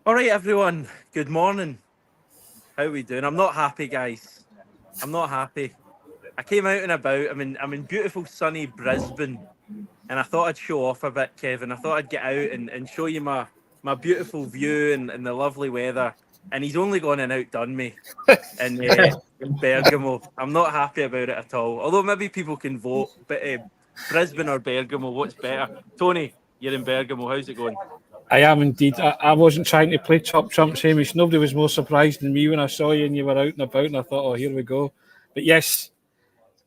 All right, everyone. Good morning. How are we doing? I'm not happy, guys. I'm not happy. I came out and about. I'm in beautiful sunny Brisbane, and I thought I'd show off a bit, Kevin. I thought I'd get out and show you my beautiful view and the lovely weather. And he's only gone and outdone me in Bergamo. I'm not happy about it at all. Although maybe people can vote, but Brisbane or Bergamo, what's better? Tony, you're in Bergamo. How's it going? I am indeed. I wasn't trying to play top trumps, Hamish. Nobody was more surprised than me when I saw you and you were out and about, and I thought, oh, here we go. But yes,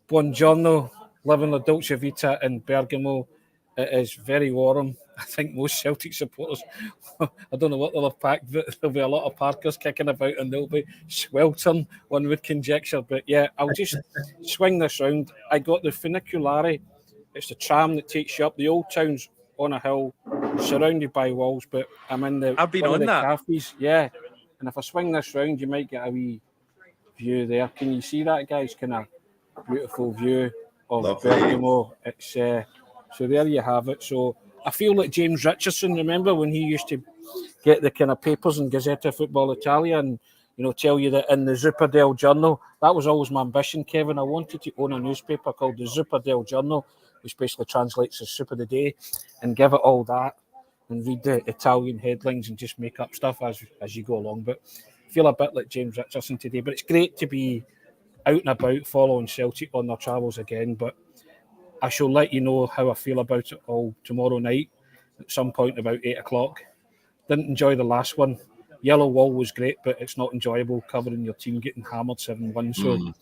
buongiorno, living La Dolce Vita in Bergamo. It is very warm. I think most Celtic supporters, I don't know what they'll have packed, but there'll be a lot of Parkers kicking about and they'll be sweltering, one would conjecture. But yeah, I'll just swing this round. I got the funiculare. It's the tram that takes you up. The old town's on a hill, surrounded by walls, but I'm in I've been one of on the that. cafes. Yeah, and if I swing this round, you might get a wee view there. Can you see that, guys? Kind of beautiful view of Lovely. Bergamo. It's so there you have it. So I feel like James Richardson. Remember when he used to get the kind of papers in Gazzetta Football Italia and tell you that in the Zuppa del Giorno. That was always my ambition, Kevin. I wanted to own a newspaper called the Zuppa del Giorno, which basically translates as Soup of the Day, and give it all that and read the Italian headlines and just make up stuff as you go along. But I feel a bit like James Richardson today. But it's great to be out and about following Celtic on their travels again. But I shall let you know how I feel about it all tomorrow night at some point about 8 o'clock. Didn't enjoy the last one. Yellow Wall was great, but it's not enjoyable covering your team getting hammered 7-1. So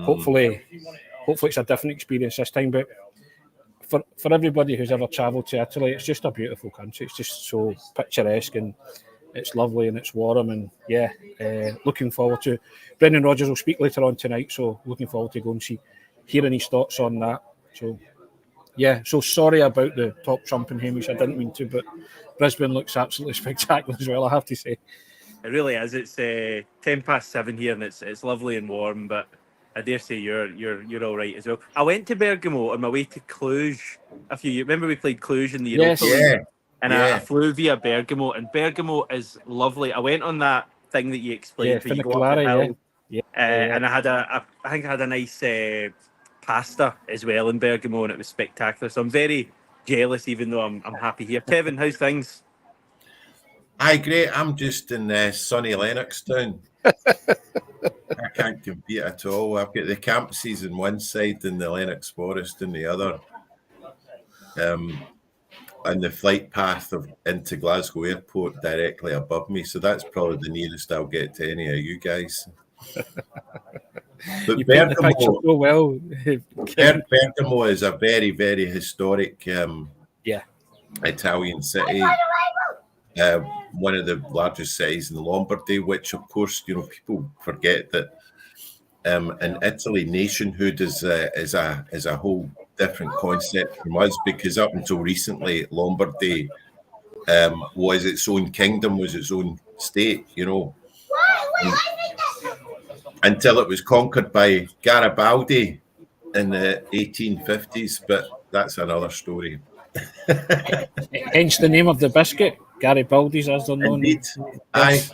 hopefully it's a different experience this time. But for everybody who's ever travelled to Italy, it's just a beautiful country. It's just so picturesque and it's lovely and it's warm. And yeah, looking forward to Brendan Rodgers will speak later on tonight. So looking forward to go and hearing his thoughts on that. So yeah, so sorry about the top trump and Hamish. I didn't mean to, but Brisbane looks absolutely spectacular as well, I have to say. It really is. It's 7:10 here, and it's lovely and warm. But I dare say you're all right as well. I went to Bergamo on my way to Cluj a few years. Remember we played Cluj in the Europa League? Yeah. And I flew via Bergamo, and Bergamo is lovely. I went on that thing that you explained. Yeah, where you go up the hill. Yeah. And I think I had a nice pasta as well in Bergamo, and it was spectacular. So I'm very jealous, even though I'm happy here. Kevin, how's things? Hi, great. I'm just in sunny Lennoxtown. I can't compete at all. I've got the Campsies on one side and the Lennox Forest on the other. And the flight path into Glasgow Airport directly above me. So that's probably the nearest I'll get to any of you guys. But You paint the picture so well. Bergamo is a very, very historic Italian city. One of the largest cities in Lombardy, which of course, people forget that in Italy, nationhood is a whole different concept from us, because up until recently, Lombardy was its own kingdom, was its own state, until it was conquered by Garibaldi in the 1850s, but that's another story. Hence the name of the biscuit, Garibaldi's, as they're known. Indeed. Yes.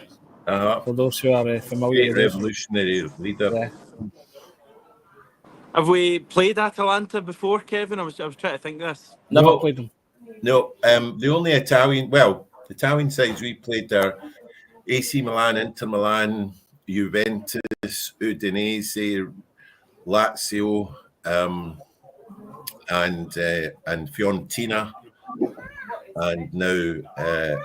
Aye. For those who are familiar Great with revolutionary leader. Yeah. Have we played Atalanta before, Kevin? I was trying to think this. Never played them. No, the only Italian sides we played are AC Milan, Inter Milan, Juventus, Udinese, Lazio, and Fiorentina, and now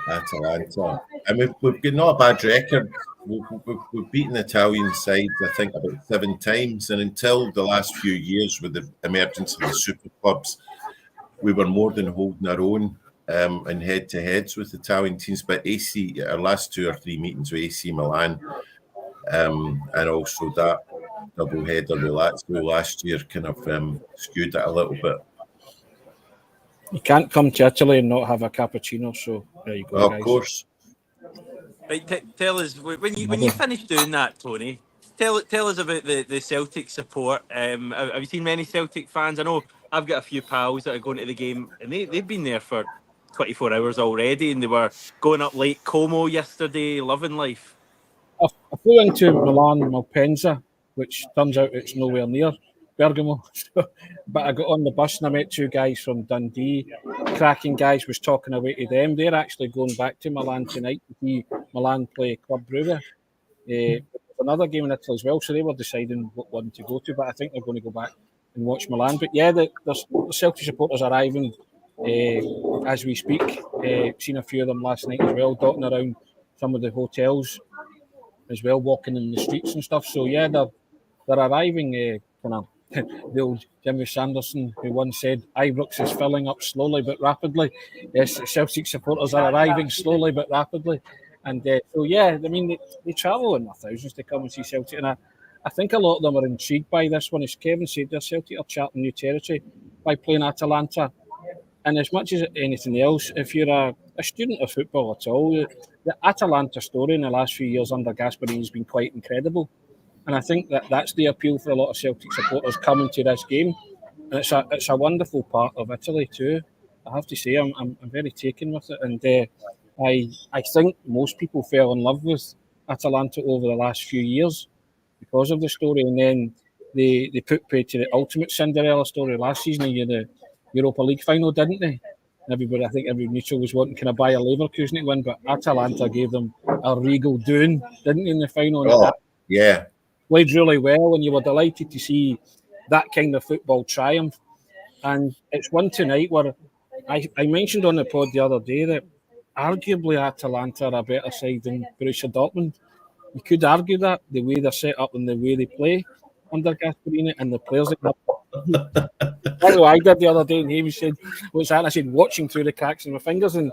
Atalanta. And we've got not a bad record. We've beaten Italian sides, I think, about 7 times. And until the last few years with the emergence of the super clubs, we were more than holding our own in head-to-heads with Italian teams. But our last 2 or 3 meetings with AC Milan, and also that double-header with Lazio last year kind of skewed it a little bit. You can't come to Italy and not have a cappuccino, so there you go, guys. Of course. Right, tell us when you finish doing that, Tony. Tell us about the Celtic support. Have you seen many Celtic fans? I know I've got a few pals that are going to the game, and they've been there for 24 hours already, and they were going up Lake Como yesterday, loving life. I flew into Milan Malpensa, which turns out it's nowhere near Bergamo. But I got on the bus and I met two guys from Dundee. Cracking guys, was talking away to them. They're actually going back to Milan tonight to see Milan play Club Brugge. Another game in Italy as well, so they were deciding what one to go to. But I think they're going to go back and watch Milan. But yeah, the Celtic supporters are arriving as we speak. Seen a few of them last night as well, dotting around some of the hotels as well, walking in the streets and stuff. So yeah, they're arriving. Kind of the old Jimmy Sanderson, who once said, "Ibrox is filling up slowly but rapidly." Yes, Celtic supporters are arriving slowly but rapidly, and so yeah, I mean they travel in their thousands to come and see Celtic, and I think a lot of them are intrigued by this one. As Kevin said, they're Celtic are charting new territory by playing Atalanta. And as much as anything else, if you're a student of football at all, the Atalanta story in the last few years under Gasperini has been quite incredible. And I think that's the appeal for a lot of Celtic supporters coming to this game. And it's a wonderful part of Italy too. I have to say, I'm very taken with it. And I think most people fell in love with Atalanta over the last few years because of the story. And then they put play to the ultimate Cinderella story last season, the Europa League final, didn't they? I think every neutral was wanting kind of Bayer Leverkusen to win, but Atalanta gave them a regal doing, didn't they, in the final? Oh, yeah. Played really well, and you were delighted to see that kind of football triumph. And it's one tonight where I mentioned on the pod the other day that arguably Atalanta are a better side than Borussia Dortmund. You could argue that, the way they're set up and the way they play under Gasperini and the players that that's what I did the other day, and Hamish said, "What's that?" And I said, "Watching through the cracks in my fingers." And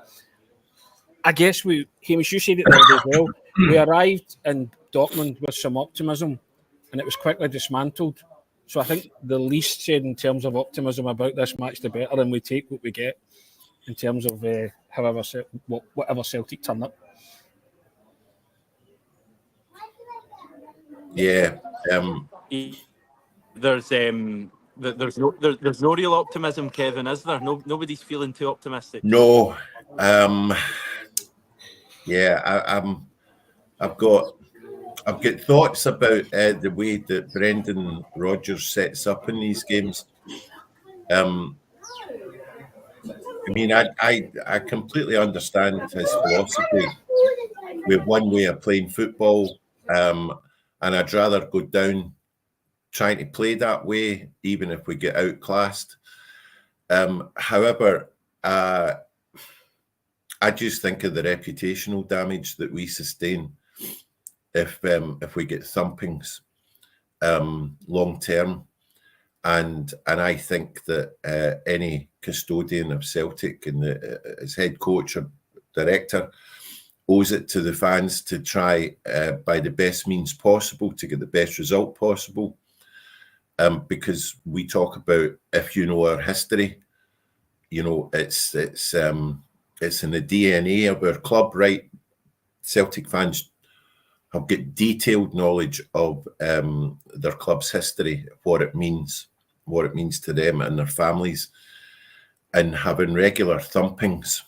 I guess Hamish, you said it the other day as well. We arrived in Dortmund with some optimism, and it was quickly dismantled. So I think the least said in terms of optimism about this match, the better, and we take what we get in terms of whatever Celtic turn up. Yeah. There's no real optimism, Kevin, is there? Nobody's feeling too optimistic. No. I've got thoughts about the way that Brendan Rodgers sets up in these games. I mean, I completely understand his philosophy. We have one way of playing football, and I'd rather go down trying to play that way, even if we get outclassed. However, I just think of the reputational damage that we sustain if we get thumpings long term, and I think that any custodian of Celtic and as head coach or director owes it to the fans to try by the best means possible to get the best result possible. Because we talk about, if you know our history, you know it's in the DNA of our club, right? Celtic fans have got detailed knowledge of their club's history, what it means to them and their families, and having regular thumpings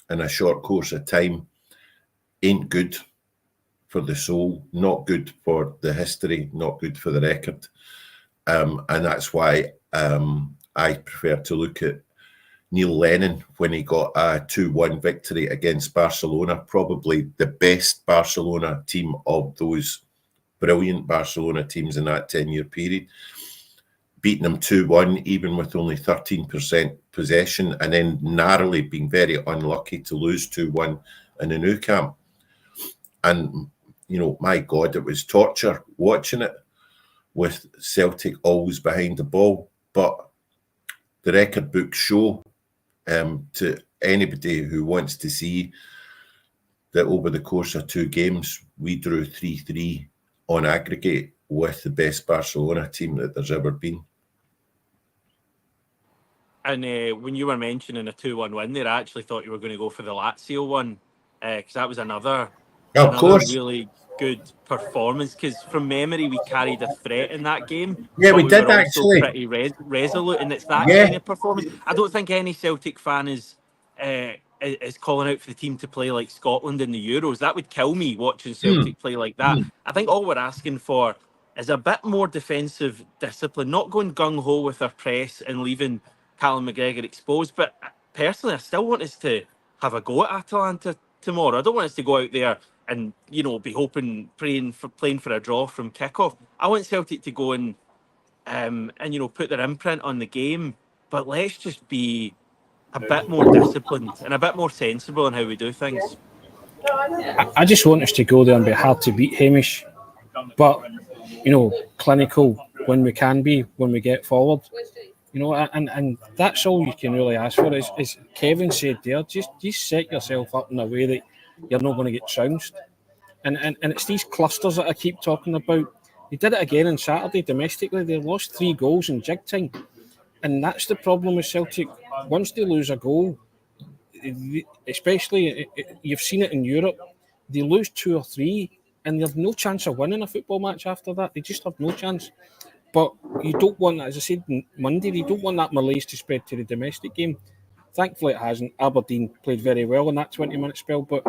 in a short course of time ain't good for the soul, not good for the history, not good for the record. And that's why I prefer to look at Neil Lennon when he got a 2-1 victory against Barcelona, probably the best Barcelona team of those brilliant Barcelona teams in that 10-year period, beating them 2-1, even with only 13% possession, and then narrowly being very unlucky to lose 2-1 in the Nou Camp. And, you know, my God, it was torture watching it, with Celtic always behind the ball. But the record books show to anybody who wants to see that over the course of 2 games, we drew 3-3 on aggregate with the best Barcelona team that there's ever been. And when you were mentioning a 2-1 win there, I actually thought you were going to go for the Lazio one, because that was another really good performance, because from memory we carried a threat in that game. Yeah, we did were actually. Pretty resolute, and it's that kind of performance. I don't think any Celtic fan is is calling out for the team to play like Scotland in the Euros. That would kill me watching Celtic play like that. I think all we're asking for is a bit more defensive discipline, not going gung-ho with our press and leaving Callum McGregor exposed. But personally, I still want us to have a go at Atalanta tomorrow. I don't want us to go out there and, be playing for a draw from kickoff. I want Celtic to go and put their imprint on the game. But let's just be a bit more disciplined and a bit more sensible in how we do things. I just want us to go there and be hard to beat, Hamish. But, clinical when we can be, when we get forward. And that's all you can really ask for. Is Kevin said there, just set yourself up in a way that you're not going to get trounced. And it's these clusters that I keep talking about. They did it again on Saturday domestically. They lost 3 goals in jig time. And that's the problem with Celtic. Once they lose a goal, especially, you've seen it in Europe, they lose 2 or 3 and they have no chance of winning a football match after that. They just have no chance. But you don't want, as I said on Monday, you don't want that malaise to spread to the domestic game. Thankfully, it hasn't. Aberdeen played very well in that 20-minute spell, but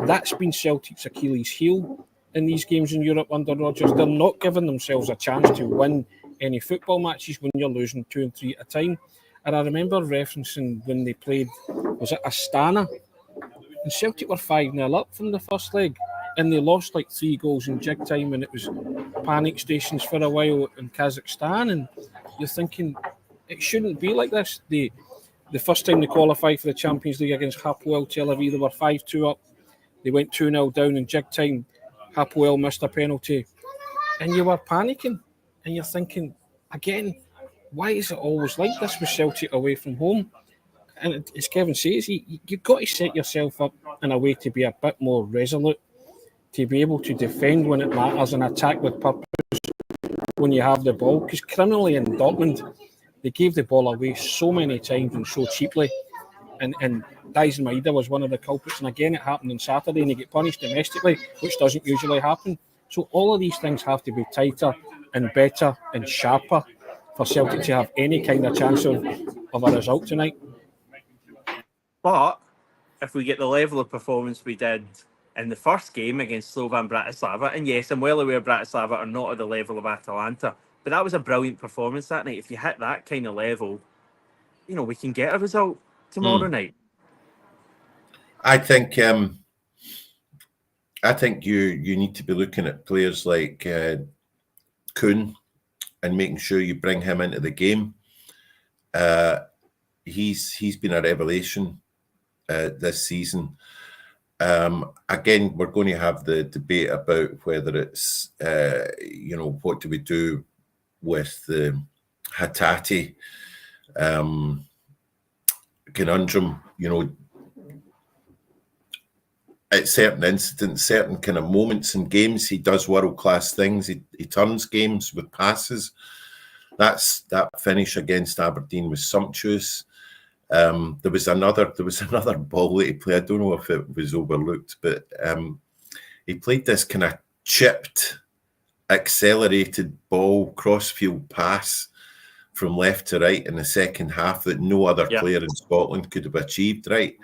that's been Celtic's Achilles heel in these games in Europe under Rodgers. They're not giving themselves a chance to win any football matches when you're losing 2 and 3 at a time. And I remember referencing when they played, was it Astana? And Celtic were 5-0 up from the first leg, and they lost like 3 goals in jig time, and it was panic stations for a while in Kazakhstan. And you're thinking, it shouldn't be like this. The first time they qualified for the Champions League against Hapoel Tel Aviv, they were 5-2 up. They went 2-0 down in jig time. Hapoel missed a penalty. And you were panicking. And you're thinking, again, why is it always like this with Celtic away from home? And as Kevin says, you've got to set yourself up in a way to be a bit more resolute, to be able to defend when it matters and attack with purpose when you have the ball. Because criminally in Dortmund, they gave the ball away so many times and so cheaply. And Dyson Maeda was one of the culprits. And again, it happened on Saturday and he get punished domestically, which doesn't usually happen. So all of these things have to be tighter and better and sharper for Celtic to have any kind of chance of a result tonight. But if we get the level of performance we did in the first game against Slovan Bratislava, and yes, I'm well aware Bratislava are not at the level of Atalanta, but that was a brilliant performance that night. If you hit that kind of level, we can get a result tomorrow night. I think you need to be looking at players like Kuhn and making sure you bring him into the game. He's been a revelation this season. Again, we're going to have the debate about whether it's what do we do with the Hatate conundrum. At certain incidents, certain kind of moments in games, he does world-class things. He turns games with passes. That finish against Aberdeen was sumptuous. There was another ball that he played. I don't know if it was overlooked, but he played this kind of chipped, accelerated ball, crossfield pass from left to right in the second half that no other player in Scotland could have achieved. Right.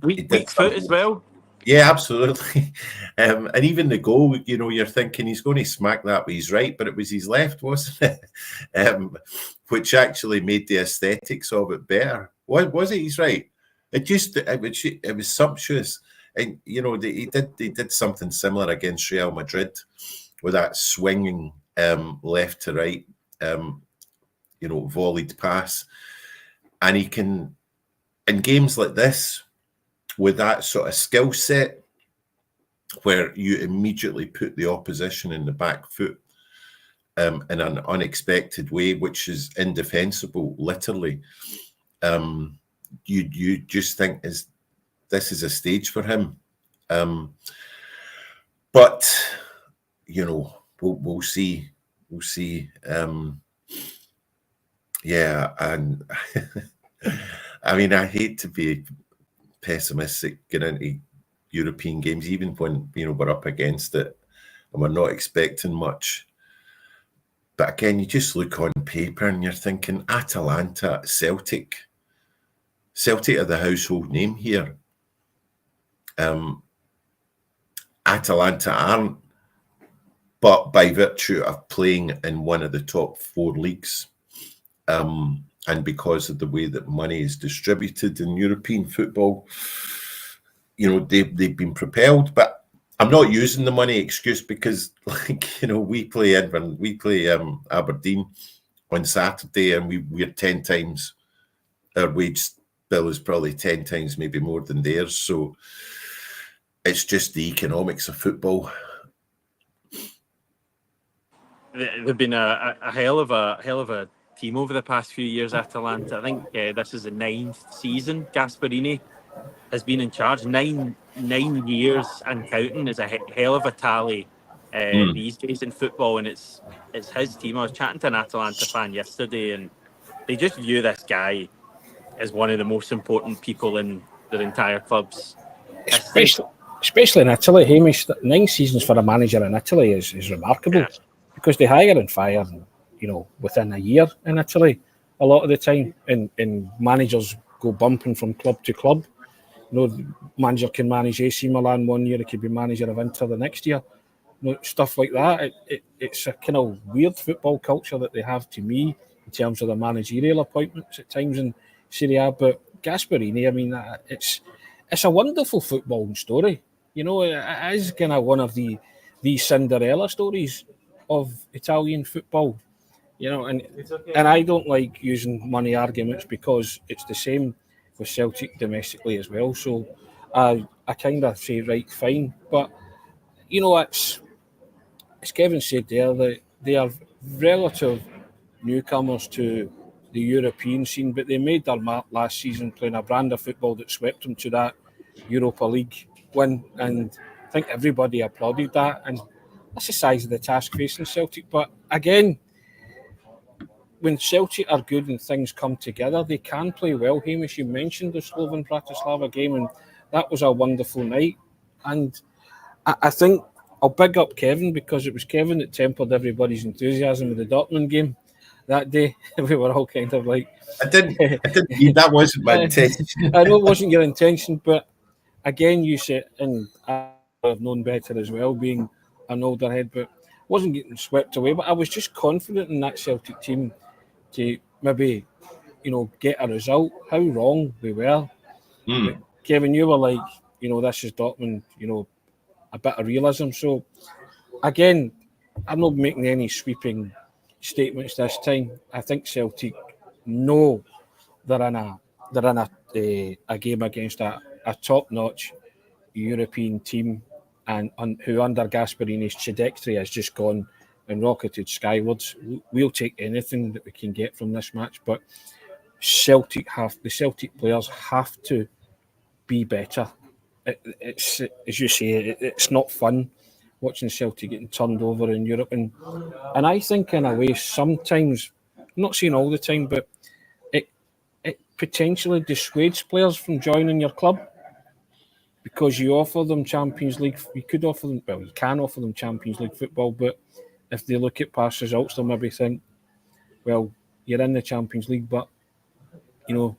Weak foot as well. Yeah, absolutely. And even the goal, you're thinking he's going to smack that with his right, but it was his left, wasn't it? Which actually made the aesthetics of it better. Was it his right? It was sumptuous. And he did something similar against Real Madrid with that swinging left to right, volleyed pass, and he can. In games like this, with that sort of skill set, where you immediately put the opposition in the back foot in an unexpected way, which is indefensible, literally, you just think this is a stage for him. But we'll see. We'll see. And. I mean, I hate to be pessimistic getting into European games, even when we're up against it and we're not expecting much. But again, you just look on paper and you're thinking Atalanta, Celtic, Celtic are the household name here. Atalanta aren't, but by virtue of playing in one of the top 4 leagues, and because of the way that money is distributed in European football, they've been propelled. But I'm not using the money excuse because, we play Aberdeen on Saturday, and we're 10 times, our wage bill is probably 10 times, maybe more than theirs. So it's just the economics of football. They've been a hell of a team over the past few years, Atalanta. I think this is the 9th season Gasperini has been in charge. Nine years and counting is a hell of a tally these days in football, and it's his team. I was chatting to an Atalanta fan yesterday, and they just view this guy as one of the most important people in their entire club's Especially in Italy, Hamish. 9 seasons for a manager in Italy is remarkable, because they hire and fire, within a year in Italy a lot of the time, and managers go bumping from club to club. The manager can manage AC Milan one year, it could be manager of Inter the next year. Stuff like that. It's a kind of weird football culture that they have, to me, in terms of the managerial appointments at times in Serie A. But Gasperini, I mean, it's a wonderful footballing story. It is kind of one of the Cinderella stories of Italian football. And I don't like using money arguments, because it's the same with Celtic domestically as well. So I kind of say, right, fine. But, it's, as Kevin said there, that they are relative newcomers to the European scene, but they made their mark last season playing a brand of football that swept them to that Europa League win, and I think everybody applauded that, and that's the size of the task facing Celtic. But again, when Celtic are good and things come together, they can play well. Hamish, you mentioned the Slovan Bratislava game, and that was a wonderful night. And I think I'll big up Kevin, because it was Kevin that tempered everybody's enthusiasm with the Dortmund game that day. We were all kind of like, I didn't mean, that wasn't my intention. I know it wasn't your intention, but again, you said, and I've known better as well, being an older head, but wasn't getting swept away. But I was just confident in that Celtic team to maybe, get a result. How wrong we were. But Kevin, you were like, this is Dortmund, a bit of realism. So again, I'm not making any sweeping statements this time. I think Celtic know they're in a game against a top-notch European team, and who under Gasperini's trajectory has just gone and rocketed skywards. We'll take anything that we can get from this match, but the Celtic players have to be better. It's, as you say, it's not fun watching Celtic getting turned over in Europe, and I think in a way sometimes, I'm not saying all the time, but it potentially dissuades players from joining your club, because you offer them Champions League. You can offer them Champions League football, but if they look at past results, they'll maybe think, well, you're in the Champions League, but you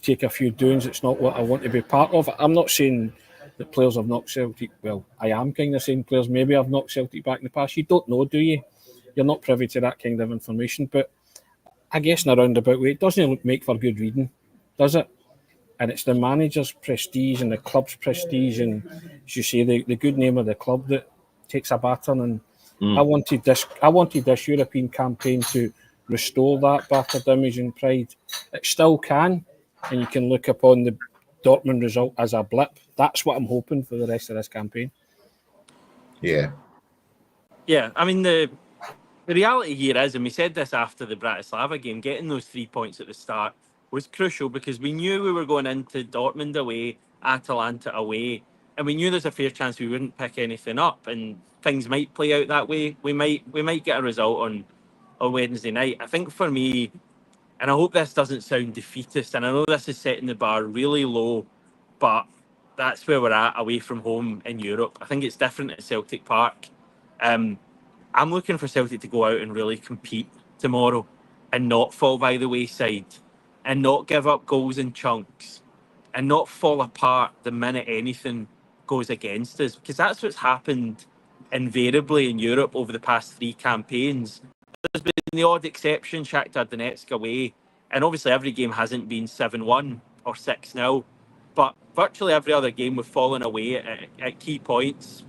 take a few doings, it's not what I want to be part of. I'm not saying that players have knocked Celtic. Well, I am kind of saying players maybe have knocked Celtic back in the past. You don't know, do you? You're not privy to that kind of information. But I guess in a roundabout way, it doesn't make for good reading, does it? And it's the manager's prestige and the club's prestige, and as you say, the good name of the club that takes a battering. And I wanted this European campaign to restore that battered image and pride. It still can, and you can look upon the Dortmund result as a blip. That's what I'm hoping for the rest of this campaign. Yeah. I mean, the reality here is, and we said this after the Bratislava game, getting those 3 points at the start was crucial, because we knew we were going into Dortmund away, Atalanta away, and we knew there's a fair chance we wouldn't pick anything up, and things might play out that way. We might get a result on Wednesday night. I think for me, and I hope this doesn't sound defeatist, and I know this is setting the bar really low, but that's where we're at away from home in Europe. I think it's different at Celtic Park. I'm looking for Celtic to go out and really compete tomorrow and not fall by the wayside. and not give up goals in chunks and not fall apart the minute anything goes against us, because that's what's happened invariably in Europe over the past 3 campaigns. There's been the odd exception, Shakhtar Donetsk away, and obviously every game hasn't been 7-1 or 6-0, but virtually every other game we've fallen away at key points.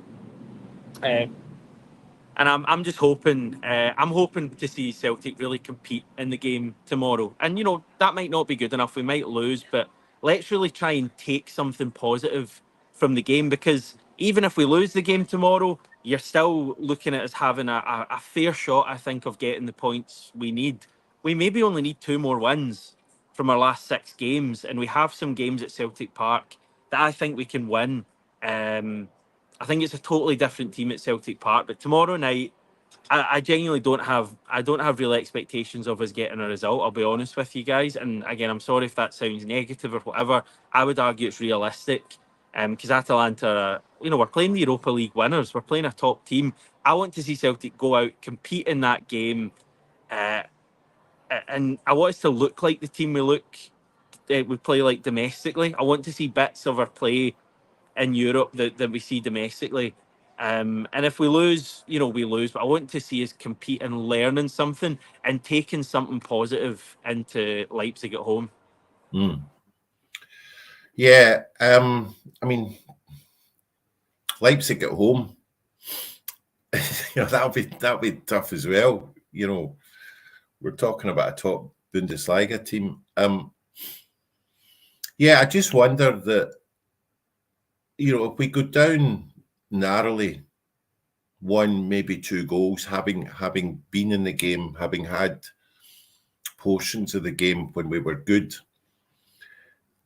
And I'm just hoping, I'm hoping to see Celtic really compete in the game tomorrow. And, you know, that might not be good enough. We might lose, but let's really try and take something positive from the game, because even if we lose the game tomorrow, you're still looking at us having a fair shot, I think, of getting the points we need. We maybe only need 2 more wins from our last 6 games, and we have some games at Celtic Park that I think we can win. I think it's a totally different team at Celtic Park, but tomorrow night, I genuinely don't have real expectations of us getting a result. I'll be honest with you guys, and again, I'm sorry if that sounds negative or whatever. I would argue it's realistic, because Atalanta, you know, we're playing the Europa League winners. We're playing a top team. I want to see Celtic go out, compete in that game, and I want us to look like the team we play like domestically. I want to see bits of our play in Europe that we see domestically. And if we lose, you know, we lose. But I want to see us compete and learning something and taking something positive into Leipzig at home. Yeah, I mean, Leipzig at home, you know, that'll be tough as well. You know, we're talking about a top Bundesliga team. Yeah, I just wonder that, you know, if we go down narrowly, 1, maybe 2 goals, having been in the game, having had portions of the game when we were good,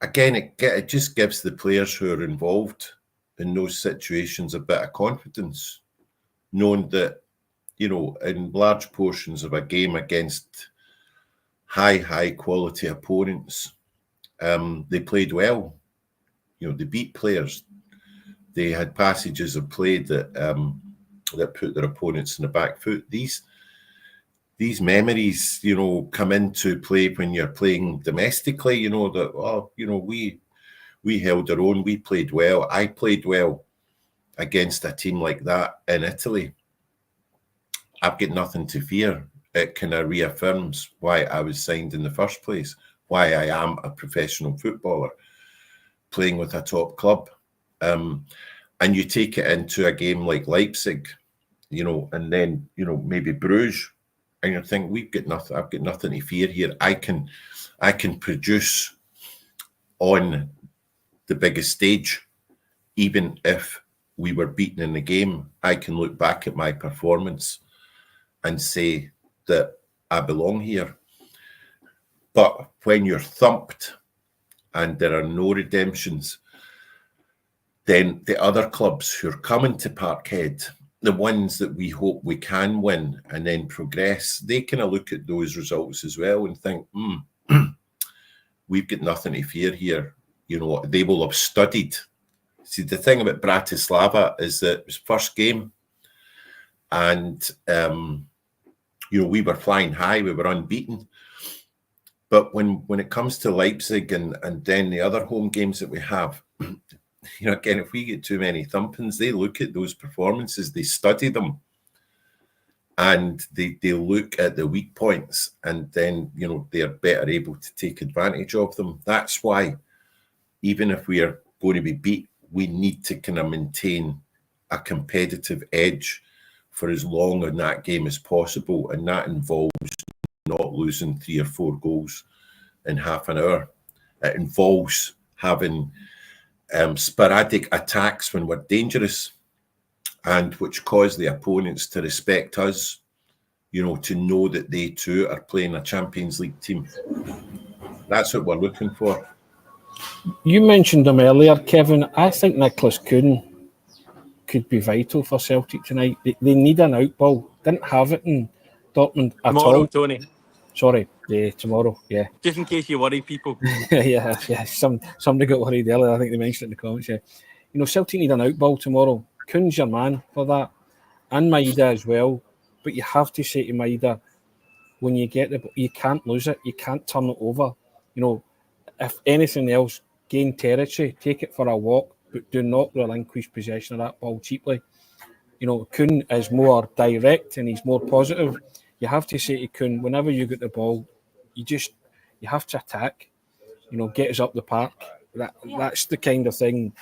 again, it just gives the players who are involved in those situations a bit of confidence, knowing that, you know, in large portions of a game against high quality opponents, they played well. You know, they beat players. They had passages of play that put their opponents in the back foot. These memories, you know, come into play when you're playing domestically. You know that, oh, you know, we held our own. We played well. I played well against a team like that in Italy. I've got nothing to fear. It kind of reaffirms why I was signed in the first place, why I am a professional footballer playing with a top club. And you take it into a game like Leipzig, you know, and then, you know, maybe Bruges, and you think, we've got nothing. I've got nothing to fear here. I can produce on the biggest stage, even if we were beaten in the game. I can look back at my performance and say that I belong here. But when you're thumped and there are no redemptions, then the other clubs who are coming to Parkhead, the ones that we hope we can win and then progress, they kind of look at those results as well and think, we've got nothing to fear here. You know, they will have studied. See, the thing about Bratislava is that it was first game, and you know, we were flying high, we were unbeaten. But when it comes to Leipzig and then the other home games that we have, you know, again, if we get too many thumpings, they look at those performances, they study them, and they look at the weak points, and then, you know, they're better able to take advantage of them. That's why, even if we are going to be beat, we need to kind of maintain a competitive edge for as long in that game as possible, and that involves not losing 3 or 4 goals in half an hour. It involves having sporadic attacks when we're dangerous, and which cause the opponents to respect us, you know, to know that they too are playing a Champions League team. That's what we're looking for. You mentioned him earlier, Kevin. I think Nicholas Kuhn could be vital for Celtic tonight. They need an outball. Didn't have it in Dortmund at Tomorrow, all. Tony. Sorry, yeah, tomorrow, yeah. Just in case you worry people. yeah. Somebody got worried earlier. I think they mentioned it in the comments. Yeah, you know, Celtic need an outball tomorrow. Kuhn's your man for that, and Maeda as well. But you have to say to Maeda, when you get the, you can't lose it. You can't turn it over. if anything else, gain territory, take it for a walk, but do not relinquish possession of that ball cheaply. Kuhn is more direct and he's more positive. You have to say to Kuhn, whenever you get the ball, you have to attack. Get us up the park. That's the kind of thing,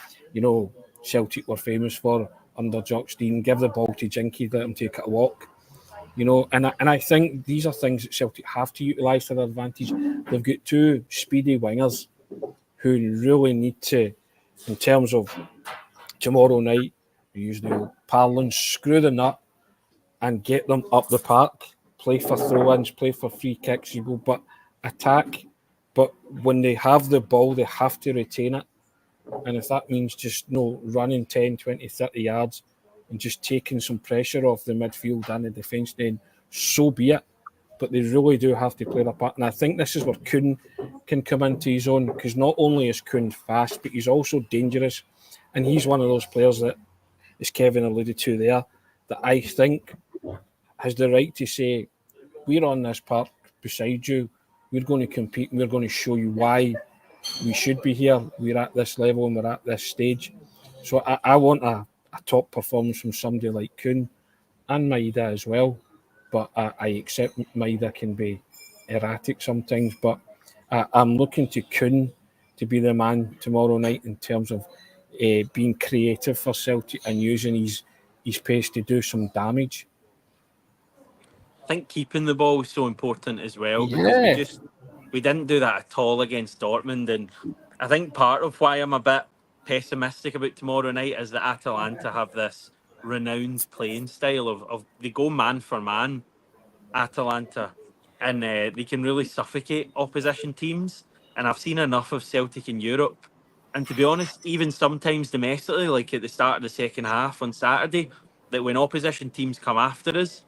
Celtic were famous for under Jock Stein. Give the ball to Jinky, let him take a walk. And I think these are things that Celtic have to utilise to their advantage. They've got two speedy wingers who really need to, in terms of tomorrow night, use the old parlance, screw the nut and get them up the park. Play for throw-ins, play for free kicks, but attack. But when they have the ball, they have to retain it. And if that means just running 10, 20, 30 yards and just taking some pressure off the midfield and the defence, then so be it. But they really do have to play their part. And I think this is where Kuhn can come into his own, because not only is Kuhn fast, but he's also dangerous. And he's one of those players that, as Kevin alluded to there, that I think has the right to say, we're on this park beside you, we're going to compete and we're going to show you why we should be here. We're at this level and we're at this stage. So I want a top performance from somebody like Kuhn and Maida as well. But I accept Maida can be erratic sometimes. But I'm looking to Kuhn to be the man tomorrow night in terms of being creative for Celtic and using his pace to do some damage. I think keeping the ball is so important as well, because we didn't do that at all against Dortmund. And I think part of why I'm a bit pessimistic about tomorrow night is that Atalanta have this renowned playing style of they go man for man, Atalanta, and they can really suffocate opposition teams. And I've seen enough of Celtic in Europe. And to be honest, even sometimes domestically, like at the start of the second half on Saturday, that when opposition teams come after us,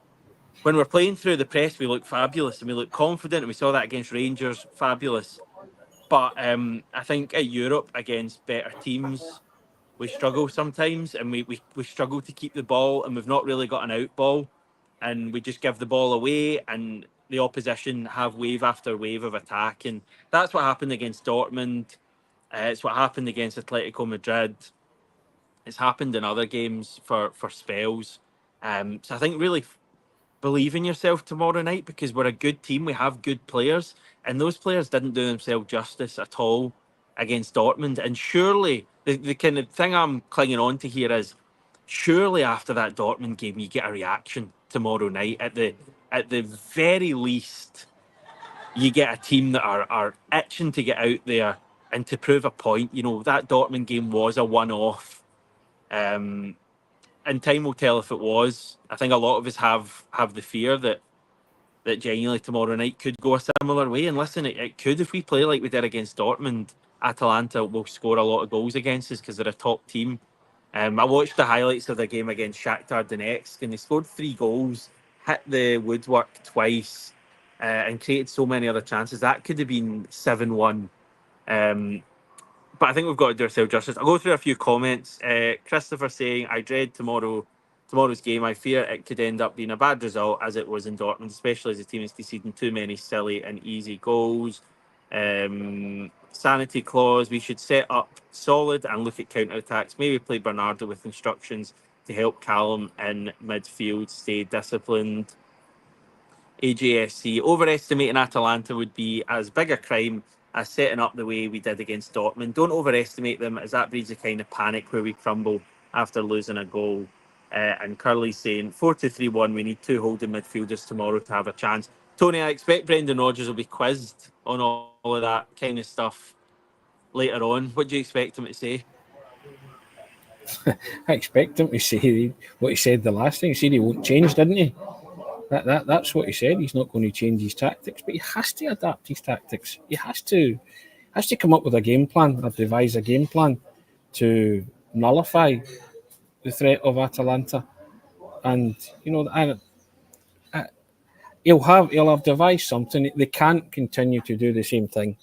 when we're playing through the press, we look fabulous and we look confident. And we saw that against Rangers, fabulous. But I think at Europe, against better teams, we struggle sometimes, and we struggle to keep the ball, and we've not really got an out ball, and we just give the ball away, and the opposition have wave after wave of attack. And that's what happened against Dortmund. It's what happened against Atletico Madrid. It's happened in other games for spells. So I think really believe in yourself tomorrow night, because we're a good team. We have good players, and those players didn't do themselves justice at all against Dortmund. And surely the kind of thing I'm clinging on to here is, surely after that Dortmund game, you get a reaction tomorrow night. At the very least, you get a team that are itching to get out there and to prove a point. That Dortmund game was a one-off. And time will tell if it was. I think a lot of us have the fear that genuinely tomorrow night could go a similar way. And listen, it could. If we play like we did against Dortmund, Atalanta will score a lot of goals against us because they're a top team. I watched the highlights of the game against Shakhtar Donetsk, and they scored 3 goals, hit the woodwork twice, and created so many other chances. That could have been 7-1. But I think we've got to do ourselves justice. I'll go through a few comments. Christopher saying, I dread tomorrow's game. I fear it could end up being a bad result, as it was in Dortmund, especially as the team is conceding too many silly and easy goals. Sanity clause, we should set up solid and look at counter-attacks. Maybe play Bernardo with instructions to help Callum in midfield stay disciplined. AJSC, overestimating Atalanta would be as big a crime as setting up the way we did against Dortmund. Don't overestimate them, as that breeds a kind of panic where we crumble after losing a goal. And Curly's saying 4-3-1, we need 2 holding midfielders tomorrow to have a chance. Tony, I expect Brendan Rodgers will be quizzed on all of that kind of stuff later on. What do you expect him to say? I expect him to say what he said the last time. He said he won't change, didn't he? That's what he said. He's not going to change his tactics, but he has to adapt his tactics. He has to come up with a game plan or devise a game plan to nullify the threat of Atalanta. And he'll have devised something. They can't continue to do the same thing.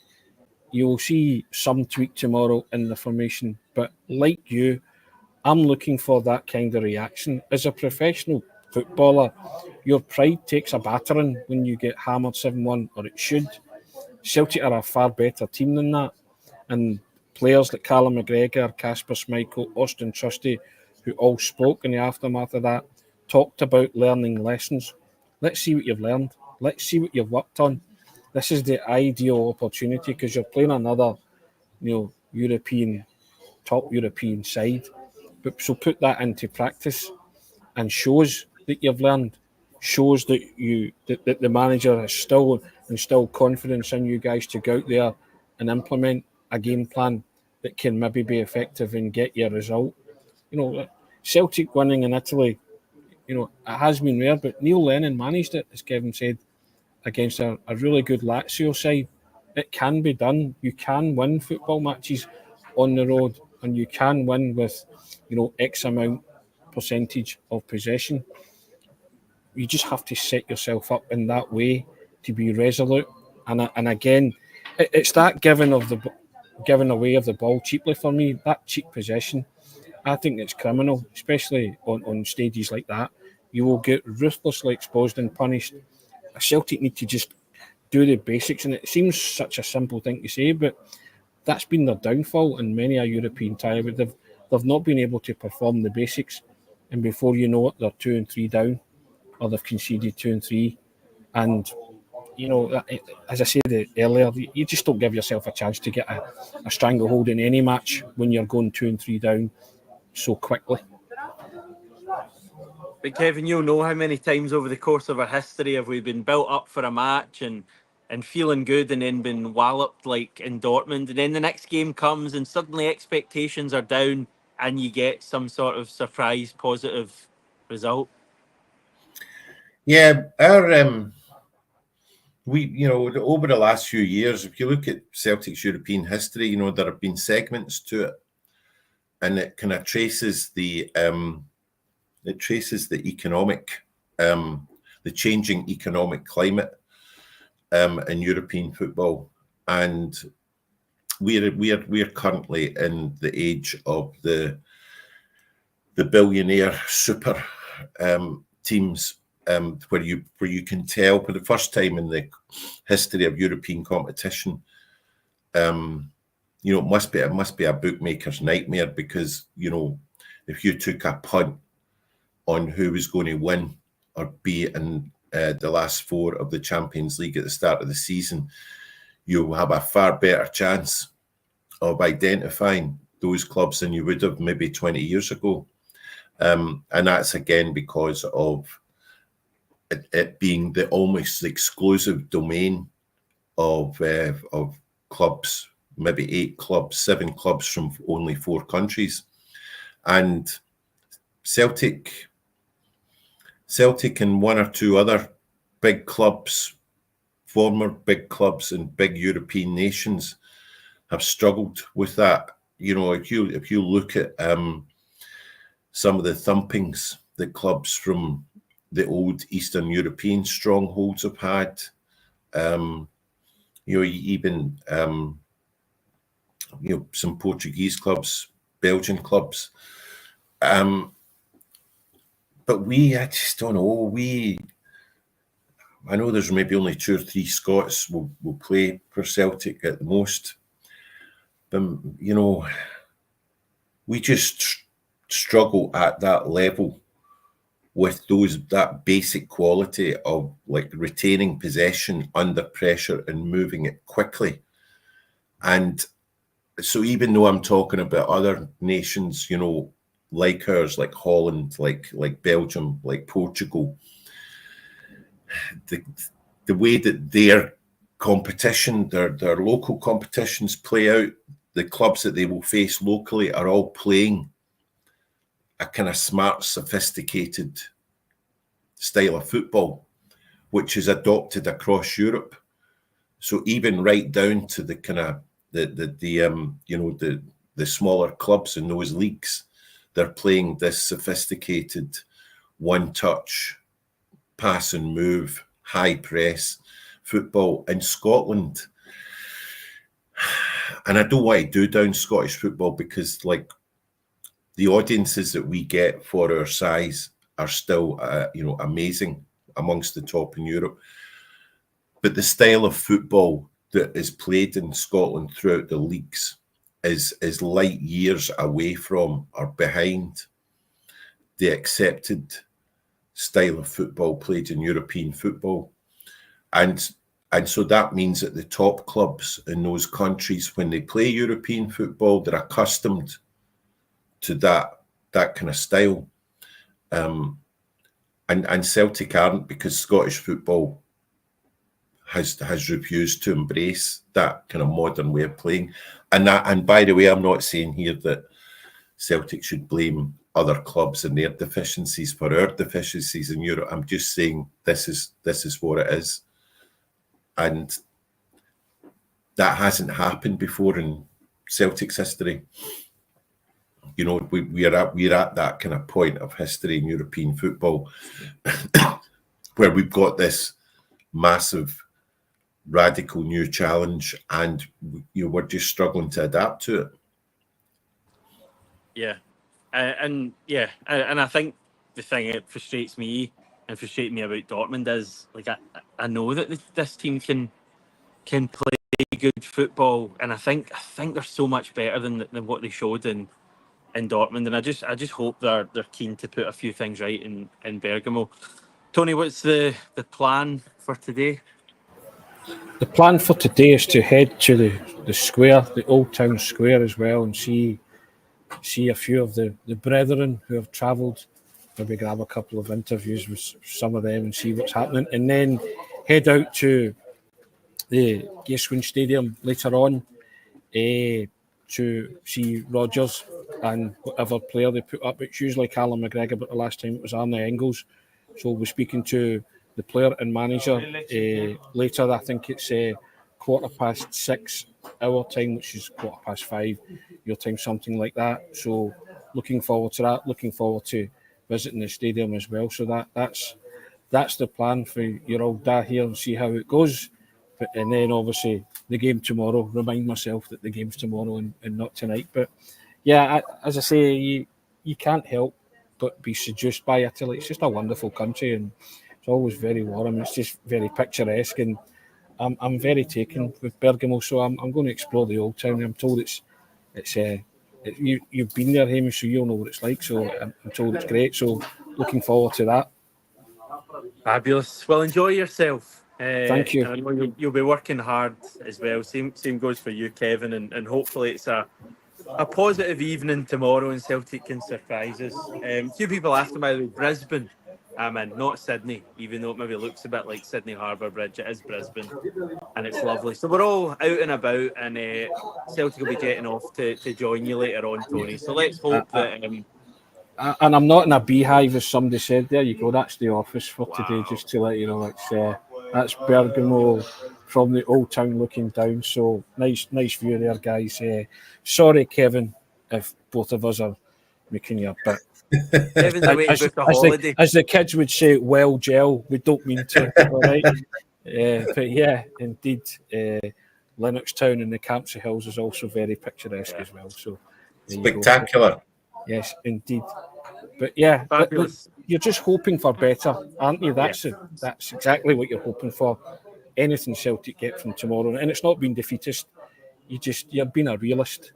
You will see some tweak tomorrow in the formation, but like you, I'm looking for that kind of reaction. As a professional footballer, your pride takes a battering when you get hammered 7-1, or it should. Celtic are a far better team than that. And players like Callum McGregor, Casper Schmeichel, Austin Trusty, who all spoke in the aftermath of that, talked about learning lessons. Let's see what you've learned. Let's see what you've worked on. This is the ideal opportunity because you're playing another, top European side. But so put that into practice and shows that you've learned, shows that that the manager has still instilled confidence in you guys to go out there and implement a game plan that can maybe be effective and get you a result. Celtic winning in Italy, it has been rare, but Neil Lennon managed it, as Kevin said, against a really good Lazio side. It can be done. You can win football matches on the road, and you can win with, X amount percentage of possession. You just have to set yourself up in that way to be resolute. And again, it's that giving away of the ball cheaply for me. That cheap possession, I think it's criminal, especially on stages like that. You will get ruthlessly exposed and punished. Celtic need to just do the basics, and it seems such a simple thing to say, but that's been their downfall in many a European tie. They've not been able to perform the basics, and before you know it, they're 2 and 3 down, or they've conceded 2 and 3. And as I said earlier, you just don't give yourself a chance to get a stranglehold in any match when you're going 2 and 3 down so quickly. But Kevin, you'll know how many times over the course of our history have we been built up for a match and feeling good and then been walloped like in Dortmund, and then the next game comes and suddenly expectations are down and you get some sort of surprise positive result. Yeah, we over the last few years, if you look at Celtic's European history, there have been segments to it, and it kind of traces the economic, the changing economic climate in European football, and we're currently in the age of the billionaire super teams, where you can tell for the first time in the history of European competition, it must be a bookmaker's nightmare, because if you took a punt on who was going to win or be in the last 4 of the Champions League at the start of the season, you will have a far better chance of identifying those clubs than you would have maybe 20 years ago. And that's again because of it being the almost exclusive domain of clubs, maybe 8 clubs, 7 clubs from only 4 countries. And Celtic and 1 or 2 other big clubs, former big clubs in big European nations, have struggled with that. If you look at some of the thumpings that clubs from the old Eastern European strongholds have had, even some Portuguese clubs, Belgian clubs. But I just don't know. I know there's maybe only 2 or 3 Scots will play for Celtic at the most. But, we just struggle at that level with that basic quality of like retaining possession under pressure and moving it quickly. And so even though I'm talking about other nations, like ours, like Holland, like Belgium, like Portugal, the way that their competition, their local competitions play out, the clubs that they will face locally are all playing a kind of smart, sophisticated style of football, which is adopted across Europe. So even right down to the kind of the smaller clubs in those leagues, they're playing this sophisticated one-touch, pass and move, high press football. In Scotland, and I don't want to do down Scottish football, because like the audiences that we get for our size are still amazing, amongst the top in Europe. But the style of football that is played in Scotland throughout the leagues is light years away from or behind the accepted style of football played in European football. And so that means that the top clubs in those countries, when they play European football, they're accustomed to that kind of style. And Celtic aren't, because Scottish football has refused to embrace that kind of modern way of playing. And by the way, I'm not saying here that Celtic should blame other clubs and their deficiencies for our deficiencies in Europe. I'm just saying this is what it is. And that hasn't happened before in Celtic's history. You know, we're at that kind of point of history in European football where we've got this massive, radical new challenge, and we're just struggling to adapt to it. Yeah, and I think the thing that frustrates me and frustrates me about Dortmund is, like, I know that this team can play good football, and I think they're so much better than what they showed in Dortmund, and I just hope they're keen to put a few things right in Bergamo. Tony, what's the plan for today? The plan for today is to head to the square, the Old Town Square as well, and see a few of the brethren who have travelled, maybe grab a couple of interviews with some of them and see what's happening, and then head out to the Gateswin Stadium later on to see Rodgers and whatever player they put up. It's usually Callum McGregor, but the last time it was Arne Engels. So we'll be speaking to the player and manager later. I think it's 6:15 our time, which is 5:15 your time, something like that. So looking forward to that. Looking forward to visiting the stadium as well. So that's the plan for your old dad here, and see how it goes. And then obviously the game tomorrow. Remind myself that the game's tomorrow and not tonight. But yeah, as I say, you can't help but be seduced by Italy. It's just a wonderful country, and it's always very warm. It's just very picturesque, and I'm very taken with Bergamo. So I'm going to explore the old town. I'm told you've been there, Hamish, so you'll know what it's like. So I'm told it's great. So looking forward to that. Fabulous. Well, enjoy yourself. Thank you. I know you'll be working hard as well. Same goes for you, Kevin, and hopefully it's a positive evening tomorrow and Celtic can surprise us. A few people asked me, by the way, Brisbane. I'm in, not Sydney, even though it maybe looks a bit like Sydney Harbour Bridge. It is Brisbane, and it's lovely. So we're all out and about, and Celtic will be getting off to join you later on, Tony. So let's hope that... and I'm not in a beehive, as somebody said there. You go, that's the office for today, just to let you know. It's that's Bergamo from the old town looking down. So nice view there, guys. Sorry, Kevin, if both of us are making you a bit... Kevin's away with the holiday. As the kids would say, well, gel. We don't mean to, all right? But yeah, indeed, Lennoxtown and the Campsie Hills is also very picturesque as well. So spectacular. Yes, indeed. But yeah, you're just hoping for better, aren't you? That's exactly what you're hoping for. Anything Celtic get from tomorrow, and it's not being defeatist. You're being a realist.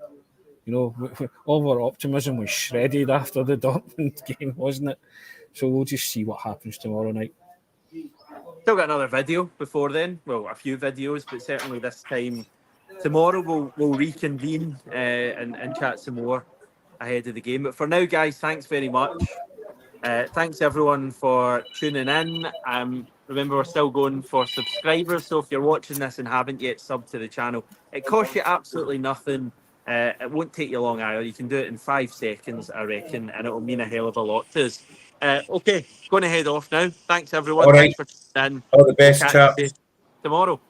You know, all our optimism was shredded after the Dortmund game, wasn't it? So we'll just see what happens tomorrow night. Still got another video before then. Well, a few videos, but certainly this time tomorrow we'll reconvene and chat some more ahead of the game. But for now, guys, thanks very much. Thanks everyone for tuning in. Remember, we're still going for subscribers, so if you're watching this and haven't yet subbed to the channel, it costs you absolutely nothing. It won't take you long either. You can do it in 5 seconds, I reckon, and it'll mean a hell of a lot to us. Okay, going to head off now. Thanks everyone. All right. Thanks for tuning in. All the best, chaps. Tomorrow.